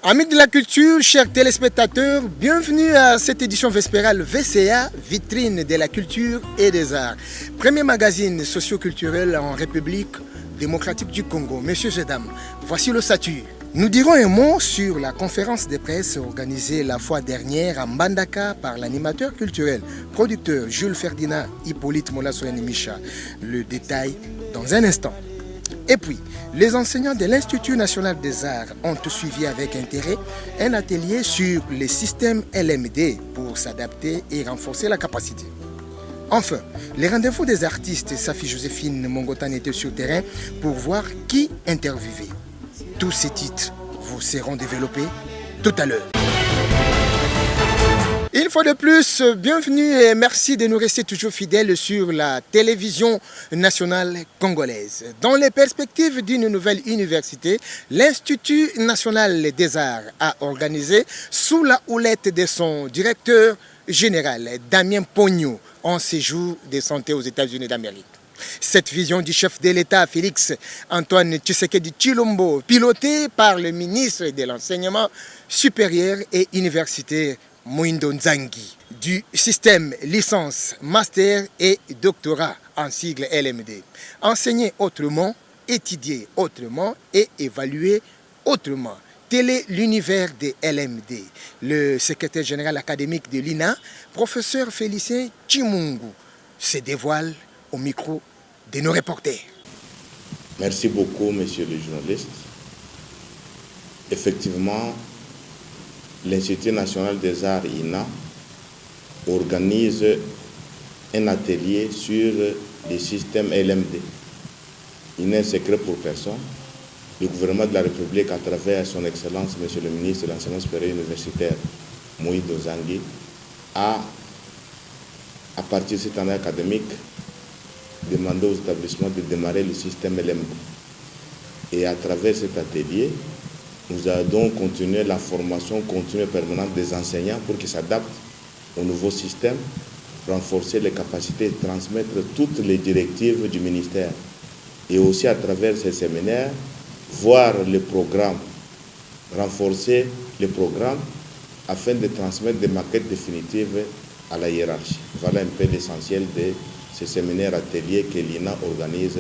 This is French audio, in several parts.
Amis de la culture, chers téléspectateurs, bienvenue à cette édition vespérale VCA, vitrine de la culture et des arts. Premier magazine socio-culturel en République démocratique du Congo. Messieurs et dames, voici l'ossature. Nous dirons un mot sur la conférence de presse organisée la fois dernière à Mbandaka par l'animateur culturel, producteur Jules Ferdinand Hippolyte Molasso Micha. Le détail dans un instant. Et puis, les enseignants de l'Institut national des arts ont suivi avec intérêt un atelier sur les systèmes LMD pour s'adapter et renforcer la capacité. Enfin, les rendez-vous des artistes Safi Joséphine Mongotane étaient sur terrain pour voir qui interviewait. Tous ces titres vous seront développés tout à l'heure. Une fois de plus, bienvenue et merci de nous rester toujours fidèles sur la télévision nationale congolaise. Dans les perspectives d'une nouvelle université, l'Institut national des arts a organisé, sous la houlette de son directeur général, Damien Pogno, un séjour de santé aux États-Unis d'Amérique. Cette vision du chef de l'État, Félix Antoine Tshisekedi Tshilombo, pilotée par le ministre de l'Enseignement supérieur et universitaire, Moindo Nzangi, du système licence, master et doctorat en sigle LMD. Enseigner autrement, étudier autrement et évaluer autrement. Tel est l'univers des LMD. Le secrétaire général académique de l'INA, professeur Félicien Chimungu, se dévoile au micro de nos reporters. Merci beaucoup, monsieur le journaliste. Effectivement, l'Institut national des arts INA organise un atelier sur les systèmes LMD. Il n'est secret pour personne. Le gouvernement de la République, à travers son Excellence, monsieur le ministre de l'Enseignement supérieur universitaire, Moïdo Zangui, a, à partir de cette année académique, demandé aux établissements de démarrer le système LMD. Et à travers cet atelier, nous allons continuer la formation continue et permanente des enseignants pour qu'ils s'adaptent au nouveau système, renforcer les capacités et transmettre toutes les directives du ministère. Et aussi à travers ces séminaires, voir les programmes, renforcer les programmes afin de transmettre des maquettes définitives à la hiérarchie. Voilà un peu l'essentiel de ces séminaires ateliers que l'INA organise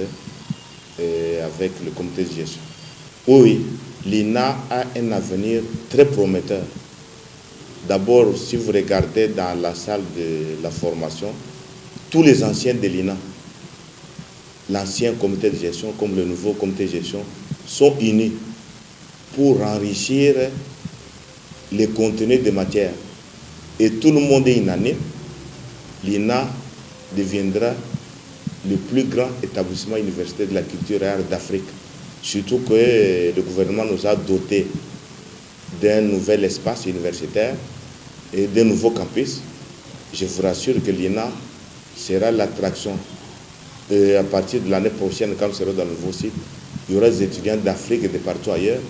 avec le comité de gestion. Oui, l'INA a un avenir très prometteur. D'abord, si vous regardez dans la salle de la formation, tous les anciens de l'INA, l'ancien comité de gestion comme le nouveau comité de gestion, sont unis pour enrichir les contenus de matière. Et tout le monde est unanime. L'INA deviendra le plus grand établissement universitaire de la culture et art d'Afrique. Surtout que le gouvernement nous a dotés d'un nouvel espace universitaire et d'un nouveau campus. Je vous rassure que l'INA sera l'attraction. À partir de l'année prochaine, quand nous serons dans le nouveau site, il y aura des étudiants d'Afrique et de partout ailleurs.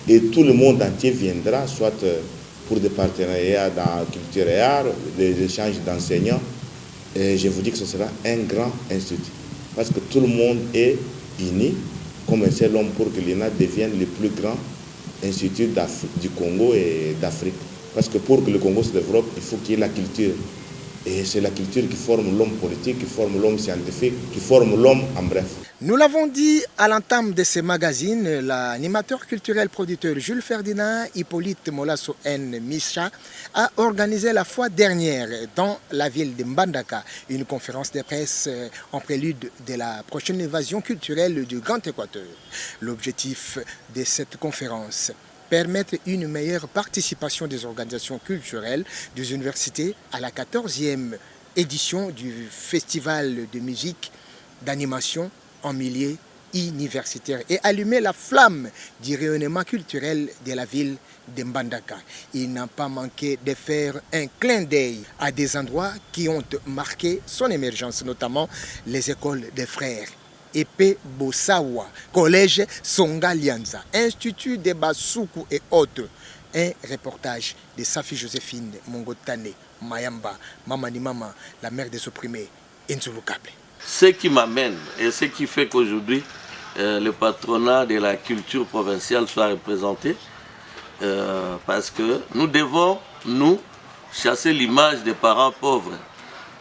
Et tout le monde entier viendra, soit pour des partenariats dans la culture et art, des échanges d'enseignants. Et je vous dis que ce sera un grand institut. Parce que tout le monde est uni comme un seul homme pour que l'INA devienne le plus grand institut du Congo et d'Afrique. Parce que pour que le Congo se développe, il faut qu'il y ait la culture. Et c'est la culture qui forme l'homme politique, qui forme l'homme scientifique, qui forme l'homme en bref. Nous l'avons dit à l'entame de ce magazine, l'animateur culturel producteur Jules Ferdinand Hippolyte Molasso Micha a organisé la fois dernière dans la ville de Mbandaka une conférence de presse en prélude de la prochaine invasion culturelle du Grand Équateur. L'objectif de cette conférence, permettre une meilleure participation des organisations culturelles des universités à la 14e édition du Festival de musique d'animation en milieu universitaire et allumer la flamme du rayonnement culturel de la ville de Mbandaka. Il n'a pas manqué de faire un clin d'œil à des endroits qui ont marqué son émergence, notamment les écoles des frères Epé Bossawa, Collège Songa Lianza, Institut de Basuku et autres. Un reportage de Safi Joséphine Mongotane Mayamba, Mamani Mama, la mère des opprimés, Nzulu Kable. Ce qui m'amène et ce qui fait qu'aujourd'hui le patronat de la culture provinciale soit représenté, parce que nous devons, nous, chasser l'image des parents pauvres.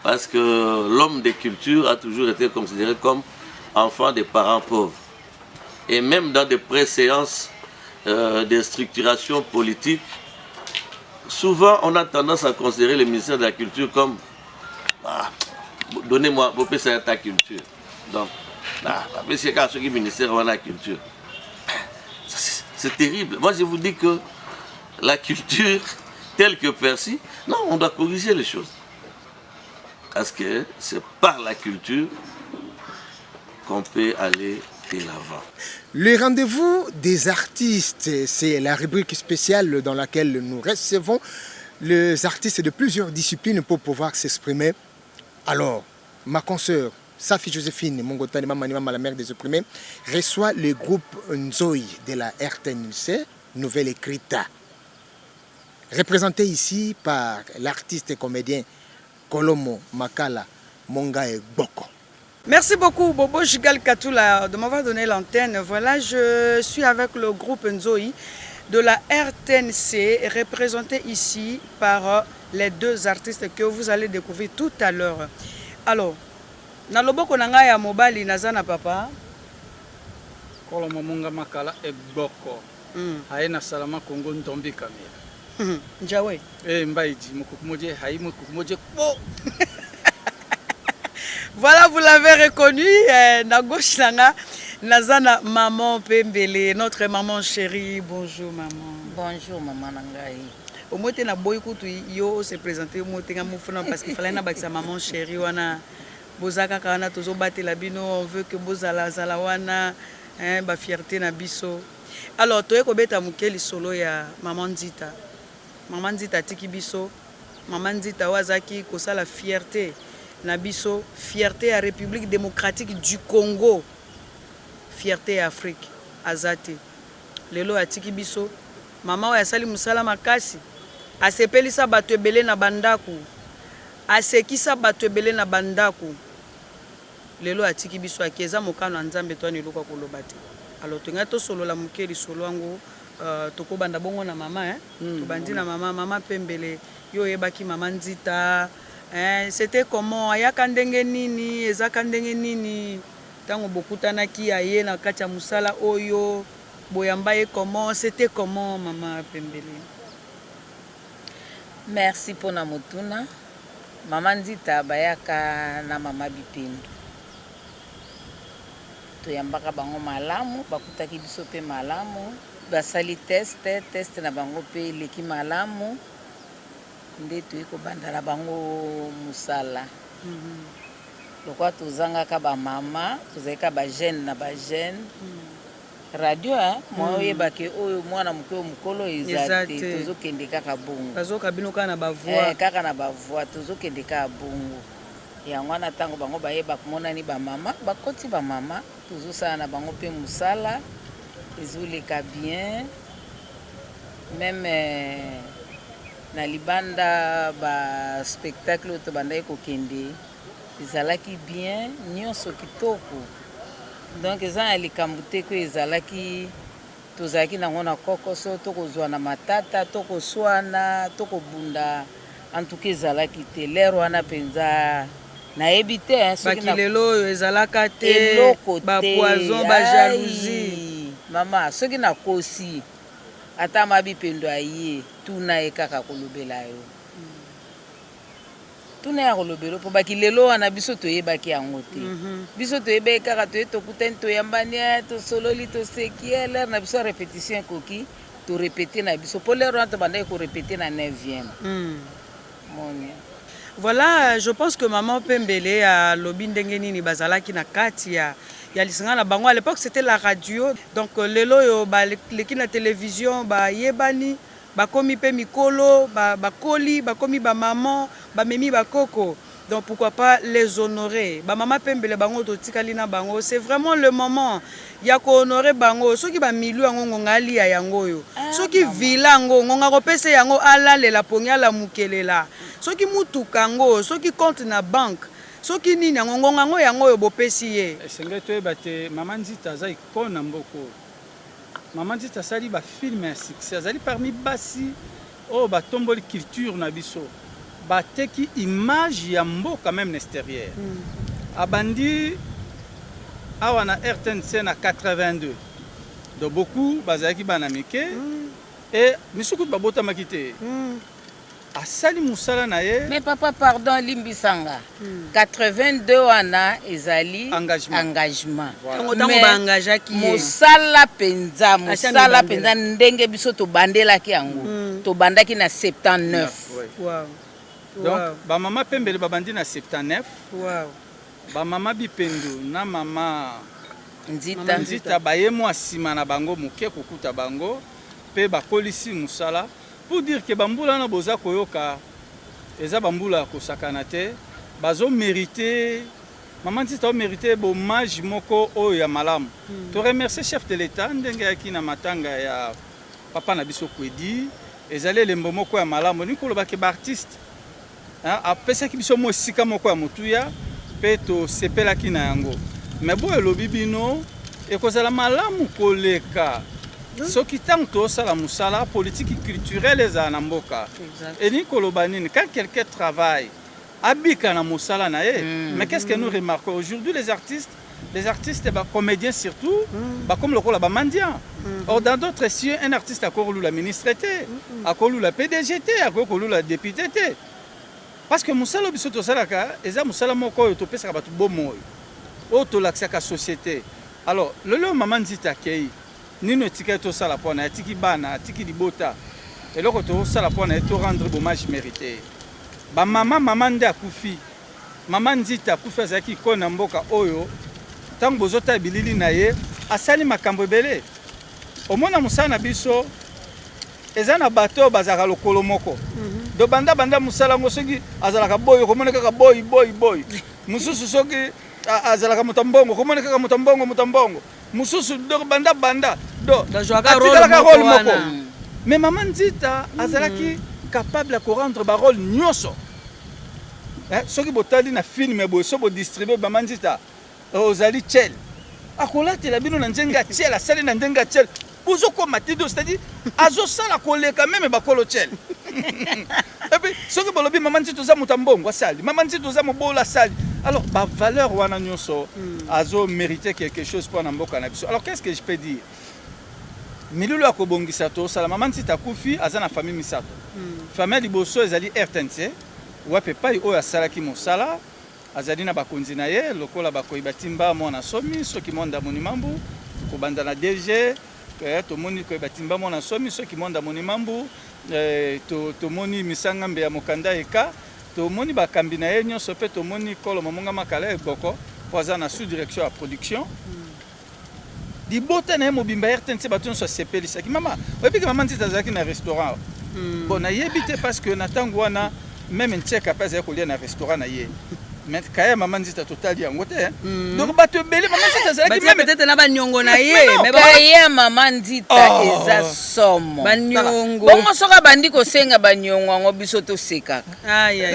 Parce que l'homme de culture a toujours été considéré comme enfant des parents pauvres. Et même dans des préséances de structuration politique, souvent on a tendance à considérer le ministère de la Culture comme donnez-moi, vous pouvez savoir ta culture. Donc, c'est le ministère de la Culture. C'est terrible. Moi je vous dis que la culture telle que perçue, non, on doit corriger les choses. Parce que c'est par la culture qu'on peut aller de l'avant. Le rendez-vous des artistes, c'est la rubrique spéciale dans laquelle nous recevons les artistes de plusieurs disciplines pour pouvoir s'exprimer. Alors, ma consoeur, Safi Joséphine Mongotani Mamanima, la mère des opprimés, reçoit le groupe Nzoi de la RTNC, Nouvelle Écrita, représenté ici par l'artiste et comédien Kolomo Makala Mongae Boko. Merci beaucoup Bobo Jigal Katoula de m'avoir donné l'antenne. Voilà, je suis avec le groupe Nzoi de la RTNC, représenté ici par les deux artistes que vous allez découvrir tout à l'heure. Alors, na loboko nanga ya mobali nazana papa Kolomo Monga Makala e Boko. Haina salama Kongo ntombi kamera. Njawe. Mbaiji mukukumoje hai mukukumoje po. Voilà, vous l'avez reconnu, na gauche nanga nazana maman Pembele, notre maman chérie. Bonjour maman. Bonjour maman nangai. Au moins na boy kutu yo se présenter au moins tenga mufuna parce qu'il fallait na bakisa maman chérie wana bozaka kana tozo batela bino, on veut que bozala zala wana ba fierté na biso. Alors toye ko beta mukeli solo ya maman Nzita. Maman Nzita tiki biso. Maman Nzita wazaki ko sala fierté na biso, fierté à République démocratique du Congo, fierté à Afrique, azate. Lelo atiki biso, maman wa sali musala makasi, asepelisa bato ebele na bandaku, asekisa bato ebele na bandaku. Lelo atiki biso akieza mokano nzambe to ni luka koloba te. Alors to ngato solo la mukeli solo ngo toko banda bongo na mama to bandi na mama Pembele yo yebaki maman Nzita. C'était comment ayaka ndenge nini ezaka ndenge nini tango bokutana ki aye na kati ya musala oyo boyamba ye comment c'était comment maman Pembele. Merci pour na mutuna. Maman Nzita bayaka na mama Bipindu. Toyambaka bango malamu, bakutaki biso pe malamu, basali test na bango pe leki malamu. Nde toyeko banda na bango musala. Lokwa tozangaka ba mama, tozalika ba jeune na ba jeune. Radio moi oyebake oyo mwana mukwe mukolo ezate tozokende kaka bongo. Bazoka bino kana ba voix. Kaka na ba voix tozokende kaka bongo. Ya ngwana tango bango bayeba komona ni ba mama, bakoti ba mama, tozosala na bango pe musala. Ezoleka bien. Même na libanda ba spectacle to banda ko kende ezalaki bien nyonso kitoko donc eza likamute ko ezalaki tozalaki nango na kokoso to kozwa na matata to koswana to kobunda en tout cas ezalaki te lero wana penza na ebite soki na lelo ezalaka te ba poison ba jalousie mama soki na kosi ata mabipendo aye tuna ekaka kolobela yo tuna ya kolobelo po baki lelo wana biso toyebaki yango te biso toyebe kaka tokutani toyambani to sololi to sekiele na biso répétition koki to répéter na biso po lero wana to banda ko répéter na 9e moni. Voilà, je pense que maman Pembele a lobi ndenge nini bazalaki na kati ya lisanga na bango. À l'époque c'était la radio, donc lelo yo ba leki na télévision ba yebani ba komi pe mikolo ba koli ba komi ba maman ba memi ba koko. Donc pourquoi pas les honorer. Ba maman Pembele bango to tikali na bango, c'est vraiment le moment ya ko honorer bango. Soki ba milu yango ngali ya yango yo. Soki vila ngo ngonga ko pese yango ala le la ponya la mukelela. Soki mutuka ngo, soki compte na banque. Soki nini ngonga ngo yango yo bopesi ye. Esenge toyeba te maman Nzita za ikona mboko. Maman Nzita asali ba film ya succès azali parmi basi oh batomboli culture na biso bateki image ya mboka même l'extérieur abandi awa na RTNC na 82 donc beaucoup bazalaki bana mike et misuku babotamaki te asali musala na ye. Mais papa pardon limbisanga 82 wana ezali engagement ntango baengagaki musala penza ndenge biso tobandelaki yango tobandaki na 79. Donc ba mama pembele babandi na 79. Ba mama Bipendo na mama Nzita baye mwa sima na bango muke kokuta bango pe bakolisi musala pour dire que bambula na boza koyoka eza bambula kosakana te bazo mériter maman Nzita o mériter hommage moko oyo ya malamu. To remercier chef de l'état ndenge yaki na matanga ya papa na biso Kwedi ezali elembo moko ya malamu ni koloba ke ba artiste apesaki biso mo sika moko ya mutuya pe to sepelaki na yango mais bo elobi bino ekozala malamu koleka soki tango tosala musala politique culturelle eza na mboka et ni koloba nini quand quelqu'un travaille abika na musala na ye mais qu'est-ce que nous remarquons aujourd'hui les artistes bah, comédiens surtout bah, comme le rôle bah, mendiant. Or dans d'autres cieux un artiste a corlu la ministre a corlu la PDGT a corlu la député parce que musala biso to salaka eza musala moko to pesa ba to bomo o to laksaka société. Alors le maman Nzita kei nino etika to sala pona etiki bana etiki libota eloko to sala pona to rendre hommage mérité. Ba maman nde akufi maman Nzita akufi azaki kona mboka oyo tango bozota bilili na ye asali makambo ebele omona musala na biso eza na bato bazaka lokolo moko do banda musala ngo soki azalaka boy komona kaka boy mususu soki azalaka mutambongo komona kaka mutambongo mususu do banda do atikala rôle moko mais maman Nzita azalaki capable de rendre ba rôle nyoso soki botali na film boy so bo distribuer maman Nzita ozali tchel akolatela bino na nzenga tchel asali na nzenga tchel bozo komatido c'est-à-dire azosala koleka même bakolo tchel et puis soki bolobi maman Nzita za mutambongo asali maman Nzita za mobola asali alors ba valeur wana nyoso azo mériter quelque chose pour na mboka na biso. Alors qu'est-ce que je peux dire milulu akobongisa to sala maman Nzita kufi azana famille misato famille liboso ezali RTNC wape pai oyo asalaki mosala azali na bakonzi na ye lokola bakoyi batimba mwana somi soki monda monimambu kobanda na DG tomoni koyi batimba mwana somi soki monda monimambu tomoni misangambe ya mokanda eka tomoni bakambi na ye nyonso pe tomoni kolo momonga makala eboko po aza na sous direction ya production libota na ye mobimba RTNC bato nyonso asepelisaki mama oyebi ke mama Nzita azalaki na restaurant bon nayebi te parce que na ntango wana même ntieka mpe azali kolia na restaurant na ye mais kaya maman Nzita totali yango te donc bato ebele maman Nzita azalaki même peut-être na baniongo na ye mais kaya maman Nzita eza somo baniongo bongo soka bandi kosenga baniongo yango biso tosekaka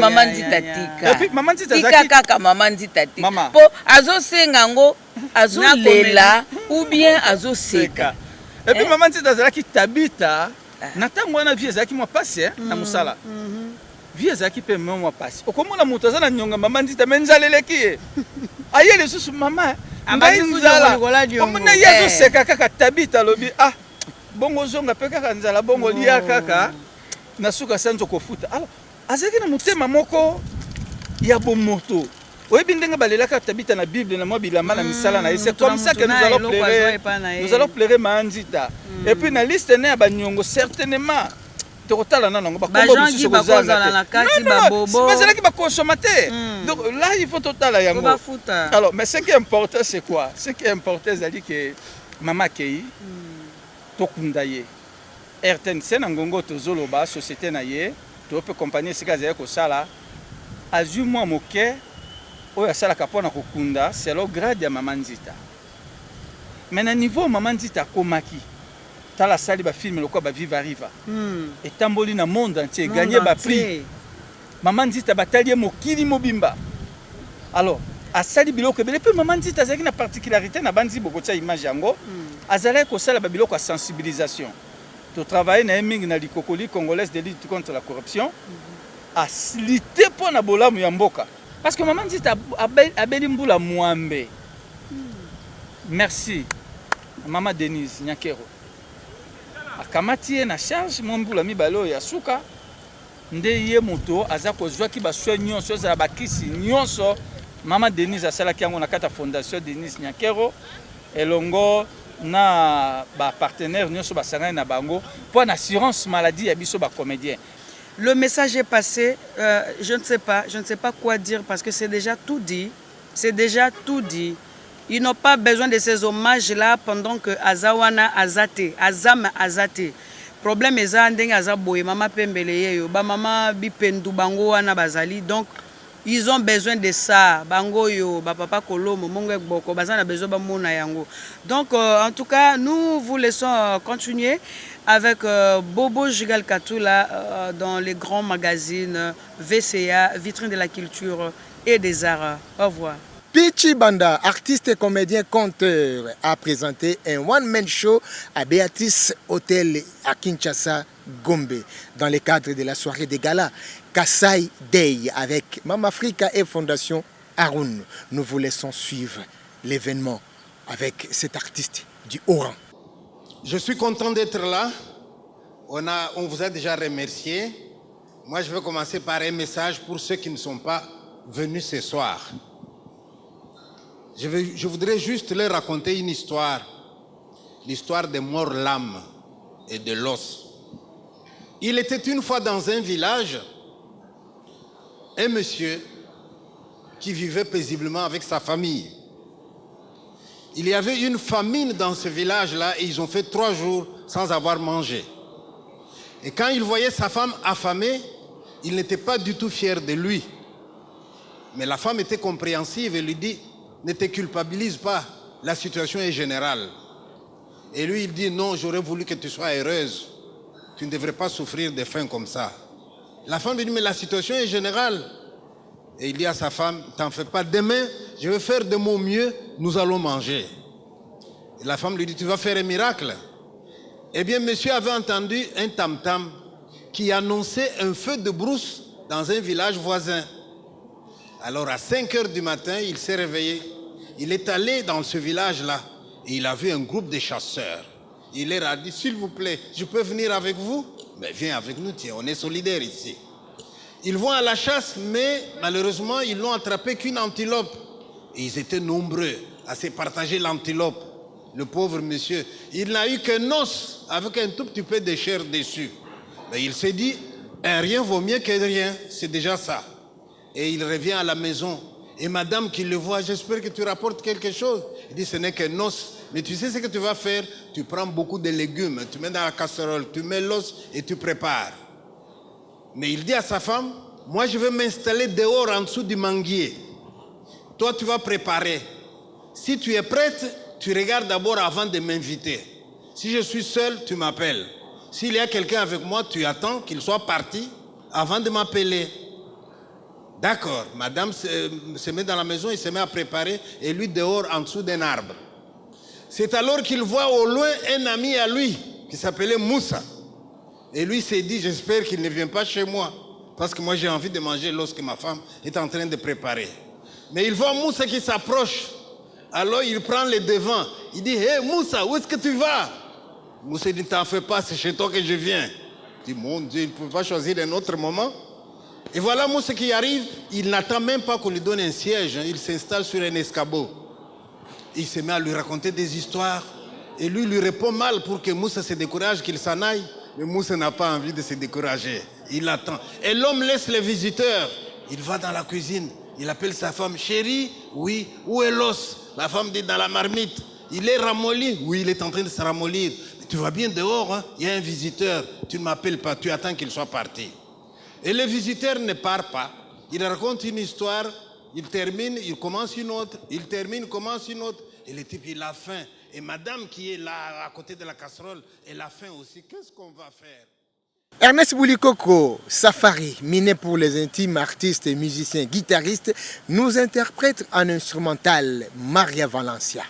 maman Nzita tika et puis maman Nzita azalaki kaka maman Nzita tika po azosenga yango azolela ou bien azoseka et puis maman Nzita azalaki tabita na ntango wana vie ezalaki mwa pasi na mosala vie ezalaki mpe mwa pasi okomona moto aza na nyonga maman Nzita me nzaleleki ye aye lisusu mama ngai nzala omona ye azoseka kaka tabita alobi bongo zonga mpe kaka nzala bongo lia kaka na suka sanzo kofuta alors azalaki na motema moko ya bomoto oyebi ndenge balelaka tabita na Bible na mwa bilamba na misala na ye c'est comme ça que nous allons pleurer maman Nzita et puis na liste ne ya banyongo certainement tokotala nango bakombo mususu kozala na kati babobo bazalaki bakonsommateur donc là il faut totala yango alors mais ce qui est important c'est quoi ce qui est important c'est que mama kei tokunda ye RTNC na ngongo tozoloba société na ye tope compagnie sika zaya kosala azui mwa moke oyo asalaka mpona kokunda c'est le grade ya maman Nzita mais na niveau maman Nzita akomaki tala sali ba film lokwa ba Viva Riva etamboli na monde entier gagné ba prix maman Nzita batalie mokili mobimba alors asali biloko ebele mpe mama Nzita azalaki na particularité na bandi bokotia image yango azalaki kosala babiloko ya sensibilisation totravaille na ye mingi na likokoli congolaise de lutte contre la corruption asilite mpo na bolamu ya mboka parce que mama Nzita abeli mbula mwambe merci mama Denise Nyakero akamati ye na charge mo mbula mibale oyo ya suka nde ye moto aza kozwaki baswe nyonso ezala bakisi nyonso mama Denise asalaki yango na kata fondation Denise Nyakero elongo na ba partenaire nyonso basangani na bango pour assurance maladie ya biso ba comédien. Le message est passé, je ne sais pas quoi dire parce que c'est déjà tout dit. C'est déjà tout dit. Ils n'ont pas besoin de ces hommages-là pendant que Azawana Azate, Azam Azate. Problème est que Azaboye, Mama Pembele, Mama Bipendu Bango Wana Bazali. Donc, ils ont besoin de ça. Bango yo, Papa Kolomo, Mongek Boko, Bazan a besoin de Mona Yango. Donc, en tout cas, nous vous laissons continuer avec Bobo Jigal Katoula dans les grands magazines VCA, Vitrine de la culture et des arts. Au revoir. Pichi Banda, artiste et comédien conteur, a présenté un one-man show à Béatrice Hotel à Kinshasa, Gombe, dans le cadre de la soirée des galas Kasai Day avec Mama Africa et Fondation Haroun. Nous vous laissons suivre l'événement avec cet artiste du haut rang. Je suis content d'être là. On vous a déjà remercié. Moi, je vais commencer par un message pour ceux qui ne sont pas venus ce soir. Je voudrais juste leur raconter une histoire, l'histoire des morts l'âme et de l'os. Il était une fois dans un village, un monsieur qui vivait paisiblement avec sa famille. Il y avait une famine dans ce village-là et ils ont fait 3 jours sans avoir mangé. Et quand il voyait sa femme affamée, il n'était pas du tout fier de lui. Mais la femme était compréhensive et lui dit: ne te culpabilise pas, la situation est générale. Et lui, il dit: non, j'aurais voulu que tu sois heureuse. Tu ne devrais pas souffrir de faim comme ça. La femme lui dit: mais la situation est générale. Et il dit à sa femme: t'en fais pas, demain, je vais faire de mon mieux, nous allons manger. Et la femme lui dit: tu vas faire un miracle. Eh bien, monsieur avait entendu un tam-tam qui annonçait un feu de brousse dans un village voisin. Alors à 5 heures du matin, il s'est réveillé. Il est allé dans ce village-là et il a vu un groupe de chasseurs. Il leur a dit: s'il vous plaît, je peux venir avec vous? Mais viens avec nous, tiens, on est solidaires ici. Ils vont à la chasse, mais malheureusement, ils n'ont attrapé qu'une antilope. Et ils étaient nombreux à se partager l'antilope. Le pauvre monsieur, il n'a eu qu'un os avec un tout petit peu de chair dessus. Mais il s'est dit: rien vaut mieux que rien, c'est déjà ça. Et il revient à la maison. Et madame qui le voit: j'espère que tu rapportes quelque chose. Il dit: ce n'est qu'un os. Mais tu sais ce que tu vas faire? Tu prends beaucoup de légumes, tu mets dans la casserole, tu mets l'os et tu prépares. Mais il dit à sa femme: moi je vais m'installer dehors en dessous du manguier. Toi tu vas préparer. Si tu es prête, tu regardes d'abord avant de m'inviter. Si je suis seul, tu m'appelles. S'il y a quelqu'un avec moi, tu attends qu'il soit parti avant de m'appeler. D'accord, madame se met dans la maison, il se met à préparer, et lui dehors en dessous d'un arbre. C'est alors qu'il voit au loin un ami à lui qui s'appelait Moussa. Et lui s'est dit: j'espère qu'il ne vient pas chez moi, parce que moi j'ai envie de manger lorsque ma femme est en train de préparer. Mais il voit Moussa qui s'approche. Alors il prend les devants. Il dit: hé Moussa, où est-ce que tu vas? Moussa dit: t'en fais pas, c'est chez toi que je viens. Il dit: mon Dieu, il ne peut pas choisir un autre moment. Et voilà Moussa qui arrive, il n'attend même pas qu'on lui donne un siège, il s'installe sur un escabeau. Il se met à lui raconter des histoires, et lui répond mal pour que Moussa se décourage, qu'il s'en aille. Mais Moussa n'a pas envie de se décourager, il attend. Et l'homme laisse les visiteurs, il va dans la cuisine, il appelle sa femme: chérie, oui, où est l'os? La femme dit: dans la marmite. Il est ramolli? Oui, il est en train de se ramollir. Mais tu vas bien dehors, hein? Il y a un visiteur, tu ne m'appelles pas, tu attends qu'il soit parti. Et le visiteur ne part pas. Il raconte une histoire, il termine, il commence une autre, il termine, commence une autre. Et le type, il a faim. Et madame qui est là, à côté de la casserole, elle a faim aussi. Qu'est-ce qu'on va faire? Ernest Boulikoko, Safari, miné pour les intimes, artistes et musiciens guitaristes, nous interprète en instrumental Maria Valencia.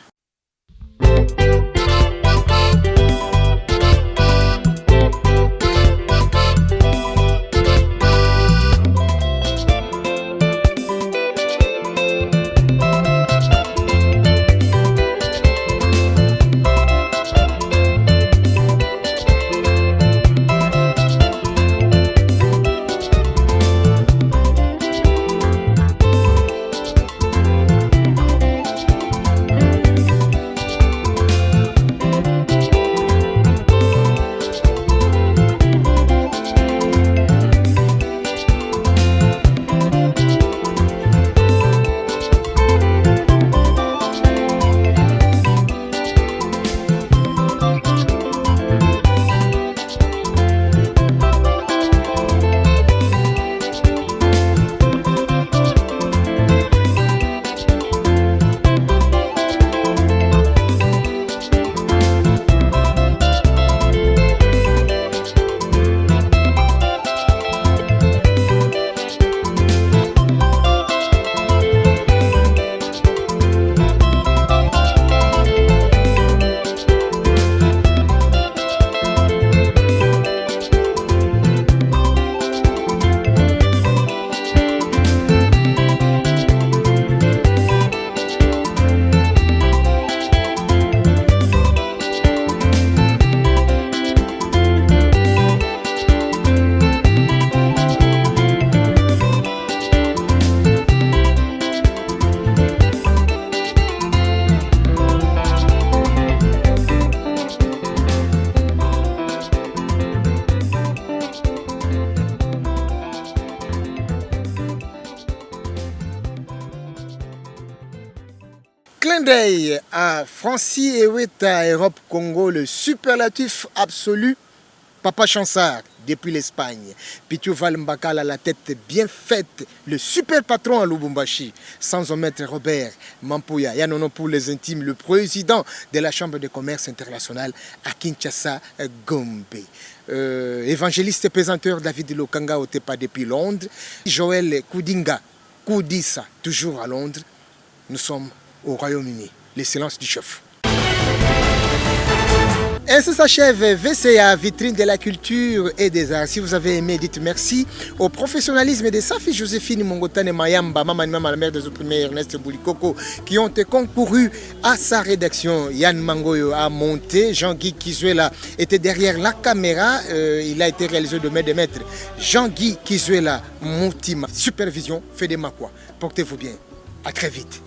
Clin d'œil à Francis Eweta, Europe Congo, le superlatif absolu, Papa Chansard, depuis l'Espagne. Pitou Mbakala à la tête bien faite, le super patron à Lubumbashi, sans omettre Robert Mampuya, Yanono pour les intimes, le président de la Chambre de commerce internationale à Kinshasa, Gombe. Évangéliste et présenteur David Lokanga au Tepa depuis Londres. Joël Koudinga, Koudissa, toujours à Londres. Nous sommes au Royaume-Uni, les silences du chef. Ainsi s'achève VCA, vitrine de la culture et des arts. Si vous avez aimé, dites merci au professionnalisme de Safi Joséphine Mongotane Mayamba, Maman la mère des opprimés, Ernest Boulikoko, qui ont concouru à sa rédaction. Yann Mangoyo a monté, Jean-Guy Kizuela était derrière la caméra, il a été réalisé de main de maître. Jean-Guy Kizuela, Moutima, supervision, fait des Makwa. Portez-vous bien, à très vite.